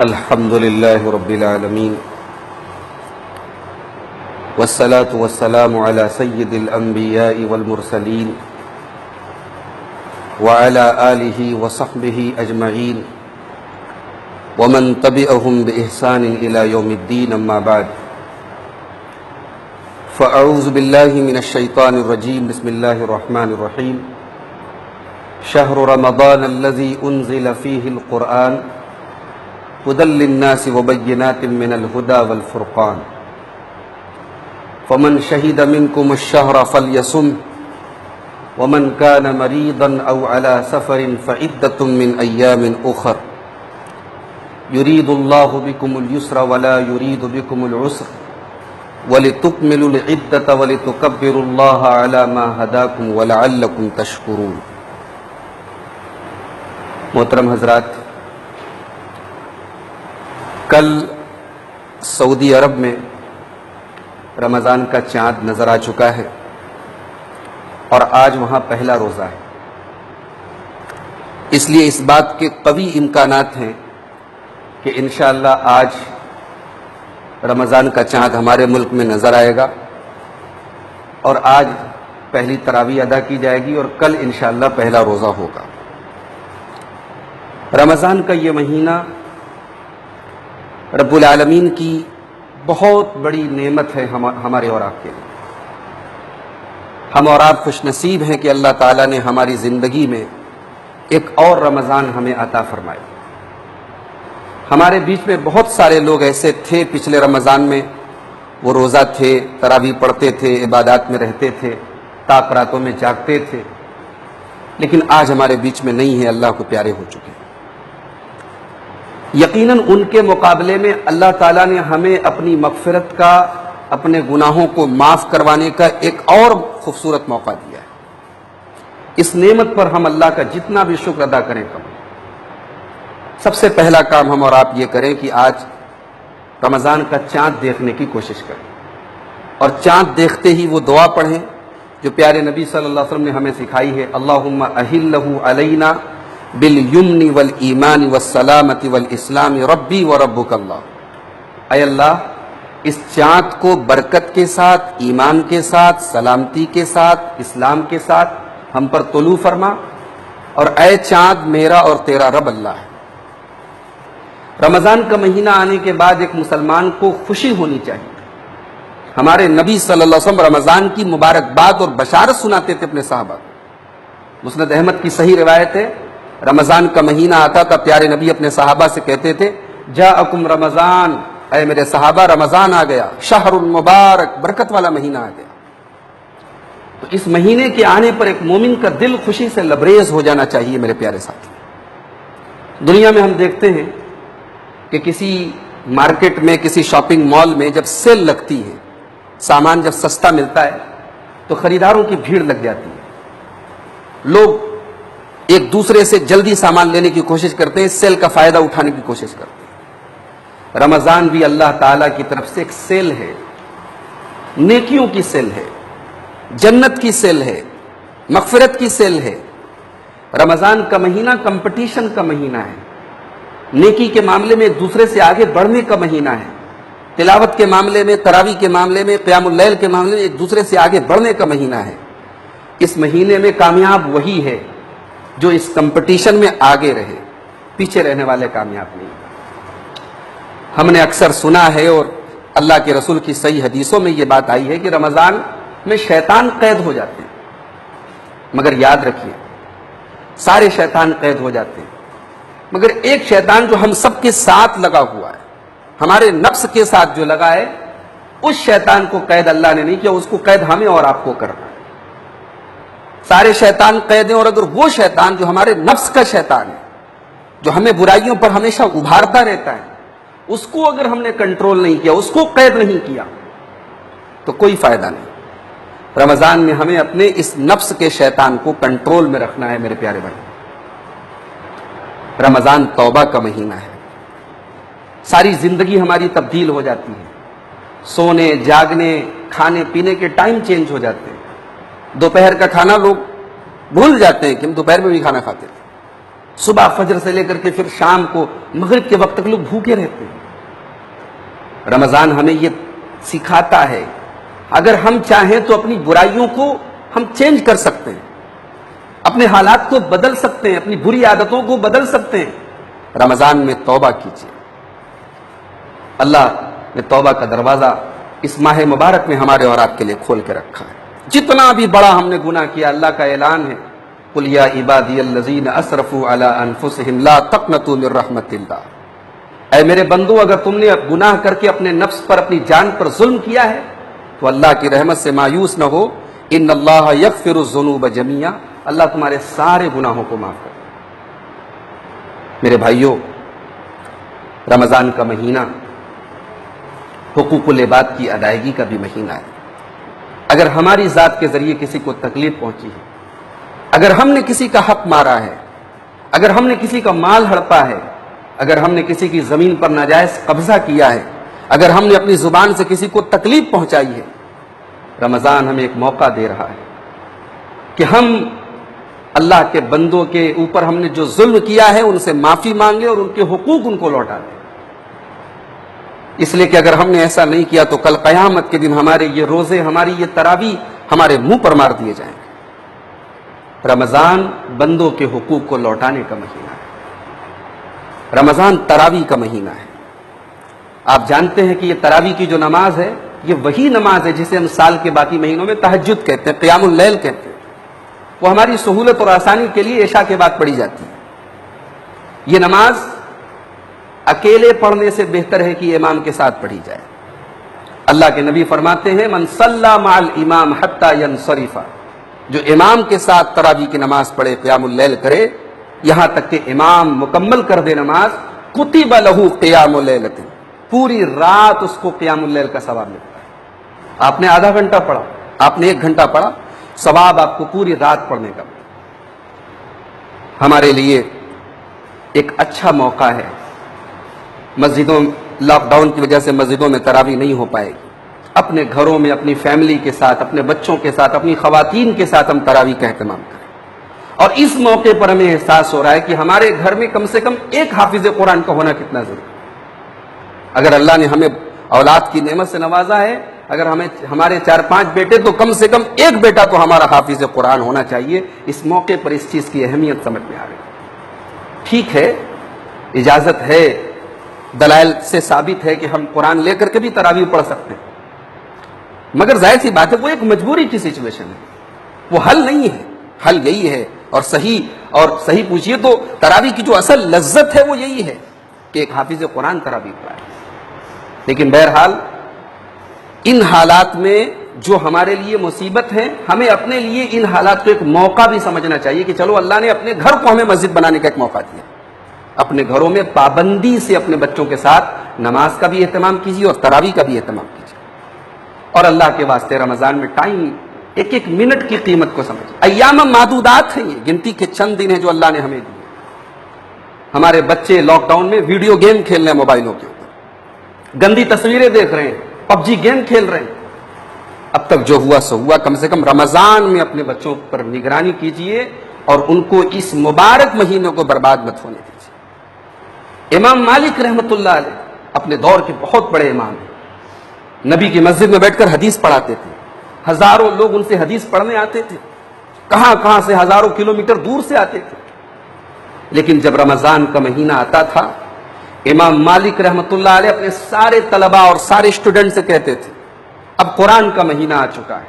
الحمد لله رب العالمين والصلاة والسلام على سيد الأنبياء والمرسلين وعلى آله وصحبه أجمعين ومن تبعهم بإحسان إلى يوم الدين أما بعد فأعوذ بالله من الشيطان الرجيم بسم الله الرحمن الرحيم شهر رمضان الذي أنزل فيه القرآن هدى للناس وبينات من الهدى والفرقان فمن شهد منكم الشهر فليصم ومن كان مريضا أو على سفر فعدة من أيام أخر يريد الله بكم اليسر ولا يريد بكم العسر ولتكملوا العدة ولتكبروا الله على ما هداكم ولعلكم تشكرون. محترم حضرات، کل سعودی عرب میں رمضان کا چاند نظر آ چکا ہے اور آج وہاں پہلا روزہ ہے. اس لیے اس بات کے قوی امکانات ہیں کہ انشاءاللہ آج رمضان کا چاند ہمارے ملک میں نظر آئے گا اور آج پہلی تراویح ادا کی جائے گی اور کل انشاءاللہ پہلا روزہ ہوگا. رمضان کا یہ مہینہ رب العالمین کی بہت بڑی نعمت ہے ہمارے اور آپ کے لیے. ہم اور آپ خوش نصیب ہیں کہ اللہ تعالیٰ نے ہماری زندگی میں ایک اور رمضان ہمیں عطا فرمائے. ہمارے بیچ میں بہت سارے لوگ ایسے تھے پچھلے رمضان میں، وہ روزہ تھے، تراویح پڑھتے تھے، عبادات میں رہتے تھے، تاک راتوں میں جاگتے تھے، لیکن آج ہمارے بیچ میں نہیں ہے، اللہ کو پیارے ہو چکے ہیں. یقیناً ان کے مقابلے میں اللہ تعالیٰ نے ہمیں اپنی مغفرت کا، اپنے گناہوں کو معاف کروانے کا ایک اور خوبصورت موقع دیا ہے. اس نعمت پر ہم اللہ کا جتنا بھی شکر ادا کریں کم. سب سے پہلا کام ہم اور آپ یہ کریں کہ آج رمضان کا چاند دیکھنے کی کوشش کریں اور چاند دیکھتے ہی وہ دعا پڑھیں جو پیارے نبی صلی اللہ علیہ وسلم نے ہمیں سکھائی ہے. اللہم احلہ علینا بالیمن والایمان والسلامت والاسلام ربی وربک اللہ. اے اللہ، اس چاند کو برکت کے ساتھ، ایمان کے ساتھ، سلامتی کے ساتھ، اسلام کے ساتھ ہم پر طلوع فرما، اور اے چاند میرا اور تیرا رب اللہ ہے. رمضان کا مہینہ آنے کے بعد ایک مسلمان کو خوشی ہونی چاہیے. ہمارے نبی صلی اللہ علیہ وسلم رمضان کی مبارکباد اور بشارت سناتے تھے اپنے صحابہ کو. مسند احمد کی صحیح روایت ہے، رمضان کا مہینہ آتا تھا، پیارے نبی اپنے صحابہ سے کہتے تھے جاءکم رمضان، اے میرے صحابہ رمضان آ گیا، شہر المبارک، برکت والا مہینہ آ گیا. تو اس مہینے کے آنے پر ایک مومن کا دل خوشی سے لبریز ہو جانا چاہیے. میرے پیارے ساتھی، دنیا میں ہم دیکھتے ہیں کہ کسی مارکیٹ میں، کسی شاپنگ مال میں جب سیل لگتی ہے، سامان جب سستا ملتا ہے تو خریداروں کی بھیڑ لگ جاتی ہے. لوگ ایک دوسرے سے جلدی سامان لینے کی کوشش کرتے ہیں، سیل کا فائدہ اٹھانے کی کوشش کرتے ہیں. رمضان بھی اللہ تعالیٰ کی طرف سے ایک سیل ہے، نیکیوں کی سیل ہے، جنت کی سیل ہے، مغفرت کی سیل ہے. رمضان کا مہینہ کمپٹیشن کا مہینہ ہے، نیکی کے معاملے میں ایک دوسرے سے آگے بڑھنے کا مہینہ ہے. تلاوت کے معاملے میں، تراویح کے معاملے میں، قیام اللیل کے معاملے میں ایک دوسرے سے آگے بڑھنے کا مہینہ ہے. اس مہینے میں کامیاب وہی ہے جو اس کمپٹیشن میں آگے رہے، پیچھے رہنے والے کامیاب نہیں. ہم نے اکثر سنا ہے اور اللہ کے رسول کی صحیح حدیثوں میں یہ بات آئی ہے کہ رمضان میں شیطان قید ہو جاتے ہیں. مگر یاد رکھیے، سارے شیطان قید ہو جاتے ہیں، مگر ایک شیطان جو ہم سب کے ساتھ لگا ہوا ہے، ہمارے نفس کے ساتھ جو لگا ہے، اس شیطان کو قید اللہ نے نہیں کیا، اس کو قید ہمیں اور آپ کو کرنا ہے. سارے شیطان قید ہیں، اور اگر وہ شیطان جو ہمارے نفس کا شیطان ہے، جو ہمیں برائیوں پر ہمیشہ ابھارتا رہتا ہے، اس کو اگر ہم نے کنٹرول نہیں کیا، اس کو قید نہیں کیا، تو کوئی فائدہ نہیں. رمضان میں ہمیں اپنے اس نفس کے شیطان کو کنٹرول میں رکھنا ہے. میرے پیارے بھائی، رمضان توبہ کا مہینہ ہے. ساری زندگی ہماری تبدیل ہو جاتی ہے، سونے، جاگنے، کھانے پینے کے ٹائم چینج ہو جاتے ہیں. دوپہر کا کھانا لوگ بھول جاتے ہیں کہ ہم دوپہر میں بھی کھانا کھاتے تھے. صبح فجر سے لے کر کے پھر شام کو مغرب کے وقت تک لوگ بھوکے رہتے ہیں۔ رمضان ہمیں یہ سکھاتا ہے اگر ہم چاہیں تو اپنی برائیوں کو ہم چینج کر سکتے ہیں، اپنے حالات کو بدل سکتے ہیں، اپنی بری عادتوں کو بدل سکتے ہیں۔ رمضان میں توبہ کیجیے۔ اللہ نے توبہ کا دروازہ اس ماہ مبارک میں ہمارے اور آپ کے لیے کھول کے رکھا ہے۔ جتنا بھی بڑا ہم نے گناہ کیا، اللہ کا اعلان ہے، قُلْ يَا عِبَادِيَ الَّذِينَ أَسْرَفُوا عَلَىٰ أَنفُسِهِمْ لَا تَقْنَطُوا مِن رَحْمَةِ اللَّهِ، اے میرے بندو اگر تم نے گناہ کر کے اپنے نفس پر، اپنی جان پر ظلم کیا ہے تو اللہ کی رحمت سے مایوس نہ ہو۔ ان اللہ یغفر الذنوب جميعا، اللہ تمہارے سارے گناہوں کو معاف کرے۔ میرے بھائیوں، رمضان کا مہینہ حقوق العباد کی ادائیگی کا بھی مہینہ ہے۔ اگر ہماری ذات کے ذریعے کسی کو تکلیف پہنچی ہے، اگر ہم نے کسی کا حق مارا ہے، اگر ہم نے کسی کا مال ہڑپا ہے، اگر ہم نے کسی کی زمین پر ناجائز قبضہ کیا ہے، اگر ہم نے اپنی زبان سے کسی کو تکلیف پہنچائی ہے، رمضان ہمیں ایک موقع دے رہا ہے کہ ہم اللہ کے بندوں کے اوپر ہم نے جو ظلم کیا ہے ان سے معافی مانگے اور ان کے حقوق ان کو لوٹا دیں۔ اس لیے کہ اگر ہم نے ایسا نہیں کیا تو کل قیامت کے دن ہمارے یہ روزے، ہماری یہ تراویح ہمارے منہ پر مار دیے جائیں گے۔ رمضان بندوں کے حقوق کو لوٹانے کا مہینہ ہے۔ رمضان تراویح کا مہینہ ہے۔ آپ جانتے ہیں کہ یہ تراویح کی جو نماز ہے، یہ وہی نماز ہے جسے ہم سال کے باقی مہینوں میں تہجد کہتے ہیں، قیام اللیل کہتے ہیں۔ وہ ہماری سہولت اور آسانی کے لیے عشاء کے بعد پڑھی جاتی ہے۔ یہ نماز اکیلے پڑھنے سے بہتر ہے کہ امام کے ساتھ پڑھی جائے۔ اللہ کے نبی فرماتے ہیں من صلی مع الامام حتی ینصرف، جو امام کے ساتھ تراویح کی نماز پڑھے، قیام اللیل کرے، یہاں تک کہ امام مکمل کر دے نماز، کتب لہ قیام لیلۃ، پوری رات اس کو قیام اللیل کا ثواب ملتا ہے۔ آپ نے آدھا گھنٹہ پڑھا، آپ نے 1 گھنٹہ پڑھا، ثواب آپ کو پوری رات پڑھنے کا۔ ہمارے لیے ایک اچھا موقع ہے۔ مسجدوں لاک ڈاؤن کی وجہ سے مسجدوں میں تراویح نہیں ہو پائے گی، اپنے گھروں میں اپنی فیملی کے ساتھ، اپنے بچوں کے ساتھ، اپنی خواتین کے ساتھ ہم تراویح کا اہتمام کریں۔ اور اس موقع پر ہمیں احساس ہو رہا ہے کہ ہمارے گھر میں کم سے کم ایک حافظ قرآن کا ہونا کتنا ضروری ہے۔ اگر اللہ نے ہمیں اولاد کی نعمت سے نوازا ہے، اگر ہمارے 4-5 بیٹے، تو کم سے کم ایک بیٹا تو ہمارا حافظ قرآن ہونا چاہیے۔ اس موقع پر اس چیز کی اہمیت سمجھ میں آ رہی ہے۔ ٹھیک ہے، اجازت ہے، دلائل سے ثابت ہے کہ ہم قرآن لے کر کے بھی تراویح پڑھ سکتے ہیں، مگر ظاہر سی بات ہے وہ ایک مجبوری کی سچویشن ہے، وہ حل نہیں ہے۔ حل یہی ہے، اور صحیح پوچھیے تو تراویح کی جو اصل لذت ہے وہ یہی ہے کہ ایک حافظ قرآن تراویح پڑھائے۔ لیکن بہرحال ان حالات میں جو ہمارے لیے مصیبت ہے، ہمیں اپنے لیے ان حالات کو ایک موقع بھی سمجھنا چاہیے کہ چلو اللہ نے اپنے گھر کو ہمیں مسجد بنانے کا ایک موقع دیا۔ اپنے گھروں میں پابندی سے اپنے بچوں کے ساتھ نماز کا بھی اہتمام کیجیے اور تراویح کا بھی اہتمام کیجیے۔ اور اللہ کے واسطے رمضان میں ٹائم، ایک منٹ کی قیمت کو سمجھیں۔ ایام معدودات ہیں، یہ گنتی کے چند دن ہیں جو اللہ نے ہمیں دیے۔ ہمارے بچے لاک ڈاؤن میں ویڈیو گیم کھیل رہے ہیں، موبائلوں کے اوپر گندی تصویریں دیکھ رہے ہیں، PUBG گیم کھیل رہے ہیں۔ اب تک جو ہوا سو ہوا، کم سے کم رمضان میں اپنے بچوں پر نگرانی کیجیے اور ان کو اس مبارک مہینے کو برباد مت ہونے دیجیے۔ امام مالک رحمۃ اللہ علیہ اپنے دور کے بہت بڑے امام ہیں، نبی کی مسجد میں بیٹھ کر حدیث پڑھاتے تھے، ہزاروں لوگ ان سے حدیث پڑھنے آتے تھے، کہاں کہاں سے ہزاروں کلومیٹر دور سے آتے تھے۔ لیکن جب رمضان کا مہینہ آتا تھا، امام مالک رحمۃ اللہ علیہ اپنے سارے طلباء اور سارے اسٹوڈنٹ سے کہتے تھے اب قرآن کا مہینہ آ چکا ہے،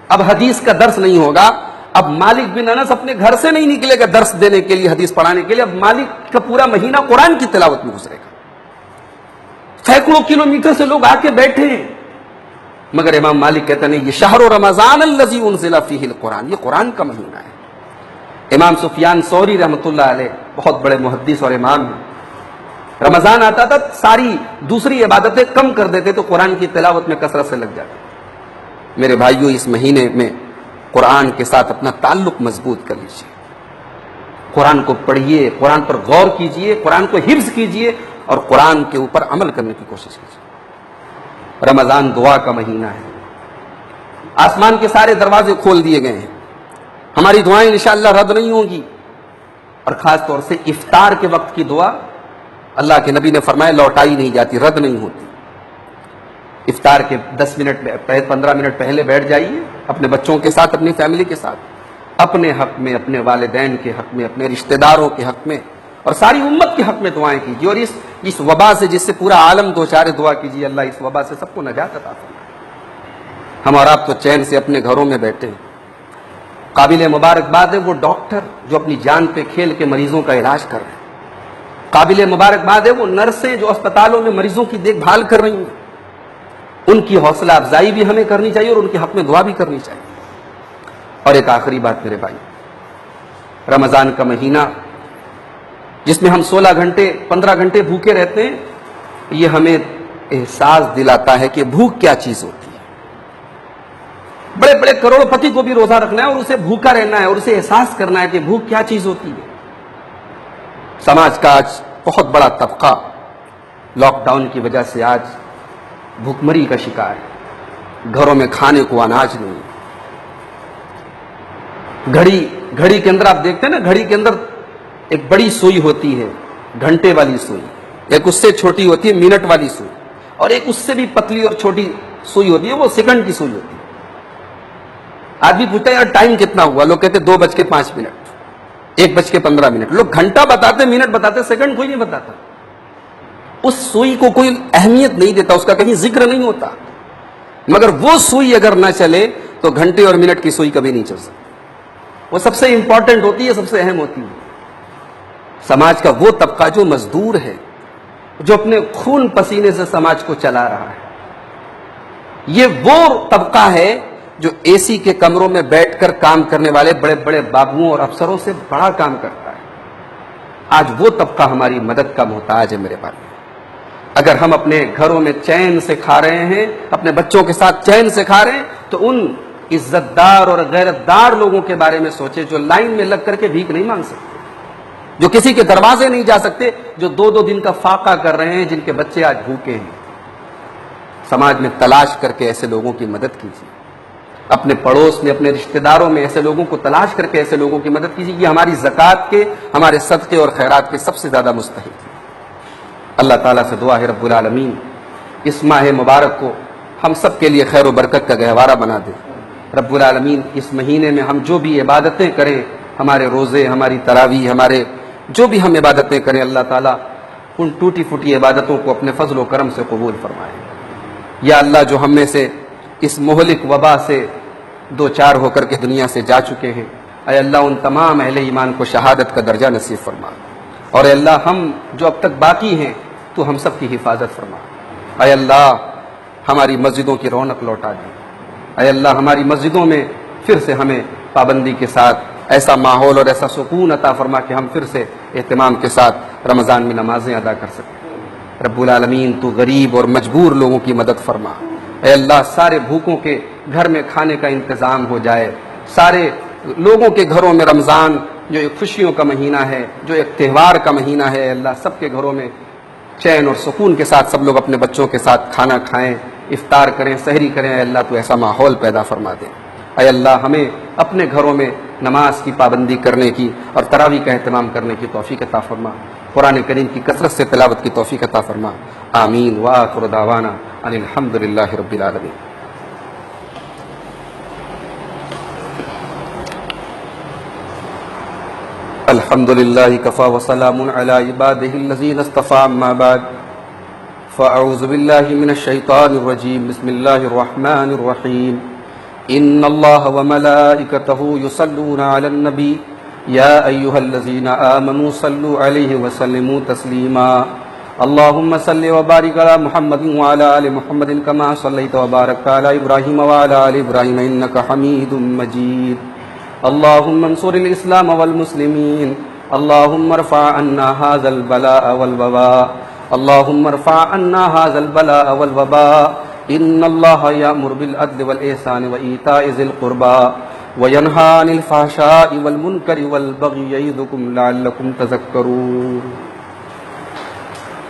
اب حدیث کا درس نہیں ہوگا۔ اب مالک بن انس اپنے گھر سے نہیں نکلے گا درس دینے کے لیے، حدیث پڑھانے کے لیے، اب مالک کا پورا مہینہ قرآن کی تلاوت میں گزرے گا۔ سینکڑوں کلومیٹر سے لوگ آ کے بیٹھے ہیں، مگر امام مالک کہتے نہیں، یہ شہر رمضان الذی انزل فیہ القرآن، یہ قرآن کا مہینہ ہے۔ امام سفیان ثوری رحمۃ اللہ علیہ بہت بڑے محدث اور امام ہیں، رمضان آتا تھا ساری دوسری عبادتیں کم کر دیتے تو قرآن کی تلاوت میں کثرت سے لگ جاتے۔ میرے بھائیوں، اس مہینے میں قرآن کے ساتھ اپنا تعلق مضبوط کر لیجیے، قرآن کو پڑھیے، قرآن پر غور کیجیے، قرآن کو حفظ کیجیے اور قرآن کے اوپر عمل کرنے کی کوشش کیجیے۔ رمضان دعا کا مہینہ ہے، آسمان کے سارے دروازے کھول دیے گئے ہیں، ہماری دعائیں انشاءاللہ رد نہیں ہوں گی۔ اور خاص طور سے افطار کے وقت کی دعا اللہ کے نبی نے فرمایا لوٹائی نہیں جاتی، رد نہیں ہوتی۔ افطار کے 10 منٹ 15 منٹ پہلے بیٹھ جائیے اپنے بچوں کے ساتھ، اپنی فیملی کے ساتھ، اپنے حق میں، اپنے والدین کے حق میں، اپنے رشتہ داروں کے حق میں اور ساری امت کے حق میں دعائیں کیجیے، اور اس وبا سے جس سے پورا عالم دوچار دعا کیجیے اللہ اس وبا سے سب کو نجات عطا فرمائے۔ ہم اور آپ تو چین سے اپنے گھروں میں بیٹھے ہیں۔ قابل مبارکباد ہے وہ ڈاکٹر جو اپنی جان پہ کھیل کے مریضوں کا علاج کر رہے ہیں۔ قابل مبارکباد ہے وہ نرسیں جو اسپتالوں میں مریضوں کی دیکھ بھال کر رہی ہیں۔ ان کی حوصلہ افزائی بھی ہمیں کرنی چاہیے اور ان کے حق میں دعا بھی کرنی چاہیے۔ اور ایک آخری بات میرے بھائی، رمضان کا مہینہ جس میں ہم 16 گھنٹے 15 گھنٹے بھوکے رہتے ہیں، یہ ہمیں احساس دلاتا ہے کہ بھوک کیا چیز ہوتی ہے۔ بڑے بڑے کروڑ پتی کو بھی روزہ رکھنا ہے اور اسے بھوکا رہنا ہے اور اسے احساس کرنا ہے کہ بھوک کیا چیز ہوتی ہے۔ سماج کا آج بہت بڑا طبقہ لاک ڈاؤن کی وجہ سے آج بھوک مری کا شکار ہے، گھروں میں کھانے کو اناج نہیں۔ گھڑی کے اندر آپ دیکھتے ہیں نا، گھڑی کے اندر ایک بڑی سوئی ہوتی ہے گھنٹے والی سوئی، ایک اس سے چھوٹی ہوتی ہے منٹ والی سوئی، اور ایک اس سے بھی پتلی اور چھوٹی سوئی ہوتی ہے وہ سیکنڈ کی سوئی ہوتی ہے۔ آدمی پوچھتا ہے یار ٹائم کتنا ہوا، لوگ کہتے 2:05، 1:15۔ لوگ گھنٹہ بتاتے، منٹ بتاتے، سیکنڈ کوئی نہیں بتاتا۔ اس سوئی کو کوئی اہمیت نہیں دیتا، اس کا کہیں ذکر نہیں ہوتا۔ مگر وہ سوئی اگر نہ چلے تو گھنٹے اور منٹ کی سوئی کبھی نہیں چل سکتی۔ وہ سب سے امپورٹنٹ ہوتی ہے، سب سے اہم ہوتی ہے۔ سماج کا وہ طبقہ جو مزدور ہے، جو اپنے خون پسینے سے سماج کو چلا رہا ہے، یہ وہ طبقہ ہے جو اے سی کے کمروں میں بیٹھ کر کام کرنے والے بڑے بڑے بابوؤں اور افسروں سے بڑا کام کرتا ہے۔ آج وہ طبقہ ہماری مدد کا محتاج ہے میرے بھائی۔ اگر ہم اپنے گھروں میں چین سے کھا رہے ہیں، اپنے بچوں کے ساتھ چین سے کھا رہے ہیں، تو ان عزت دار اور غیرت دار لوگوں کے بارے میں سوچیں جو لائن میں لگ کر کے بھیک نہیں مانگ سکتے، جو کسی کے دروازے نہیں جا سکتے، جو 2 دن کا فاقہ کر رہے ہیں، جن کے بچے آج بھوکے ہیں۔ سماج میں تلاش کر کے ایسے لوگوں کی مدد کیجیے، اپنے پڑوس میں، اپنے رشتہ داروں میں ایسے لوگوں کو تلاش کر کے ایسے لوگوں کی مدد کیجیے۔ یہ ہماری زکوٰۃ کے، ہمارے صدقے اور خیرات کے سب سے زیادہ مستحق ہیں۔ اللہ تعالیٰ سے دعا ہے رب العالمین اس ماہ مبارک کو ہم سب کے لیے خیر و برکت کا گہوارہ بنا دے۔ رب العالمین اس مہینے میں ہم جو بھی عبادتیں کریں، ہمارے روزے، ہماری تراویح، ہمارے جو بھی ہم عبادتیں کریں، اللہ تعالیٰ ان ٹوٹی پھوٹی عبادتوں کو اپنے فضل و کرم سے قبول فرمائے۔ یا اللہ جو ہم میں سے اس مہلک وبا سے 2 ہو کر کے دنیا سے جا چکے ہیں، اے اللہ ان تمام اہل ایمان کو شہادت کا درجہ نصیب فرما، اور اے اللہ ہم جو اب تک باقی ہیں تو ہم سب کی حفاظت فرما۔ اے اللہ ہماری مسجدوں کی رونق لوٹا دے۔ اے اللہ ہماری مسجدوں میں پھر سے ہمیں پابندی کے ساتھ ایسا ماحول اور ایسا سکون عطا فرما کہ ہم پھر سے اہتمام کے ساتھ رمضان میں نمازیں ادا کر سکیں۔ رب العالمین تو غریب اور مجبور لوگوں کی مدد فرما۔ اے اللہ سارے بھوکوں کے گھر میں کھانے کا انتظام ہو جائے، سارے لوگوں کے گھروں میں رمضان جو ایک خوشیوں کا مہینہ ہے، جو ایک تہوار کا مہینہ ہے، اللہ سب کے گھروں میں چین اور سکون کے ساتھ سب لوگ اپنے بچوں کے ساتھ کھانا کھائیں، افطار کریں، سحری کریں۔ اے اللہ تو ایسا ماحول پیدا فرما دے۔ اے اللہ ہمیں اپنے گھروں میں نماز کی پابندی کرنے کی اور تراویح کا اہتمام کرنے کی توفیق عطا فرما۔ قرآن کریم کی کثرت سے تلاوت کی توفیق عطا فرما۔ آمین وآخر دعوانا ان الحمد للہ رب العالمین۔ الحمد للہ کفا وسلام علی عبادہ الذین اصطفى اما بعد فاعوذ باللہ من الشیطان الرجیم بسم اللہ الرحمن الرحیم ان اللہ وملائکتہ یصلون علی النبی یا ایہا الذین آمنوا صلوا علیہ وسلموا تسلیما اللہم صل وبارک علی محمد وعلی آل محمد کما صلیت وبارکت علی ابراہیم وعلی آل ابراہیم انک حمید مجید اللهم انصر الإسلام والمسلمين اللهم ارفع عنا هذا البلاء والوباء اللهم ارفع عنا هذا البلاء والوباء إن الله يأمر بالعدل والإحسان وإيتاء ذي القربى وينهى عن الفحشاء والمنكر والبغي يعظكم لعلكم تذكرون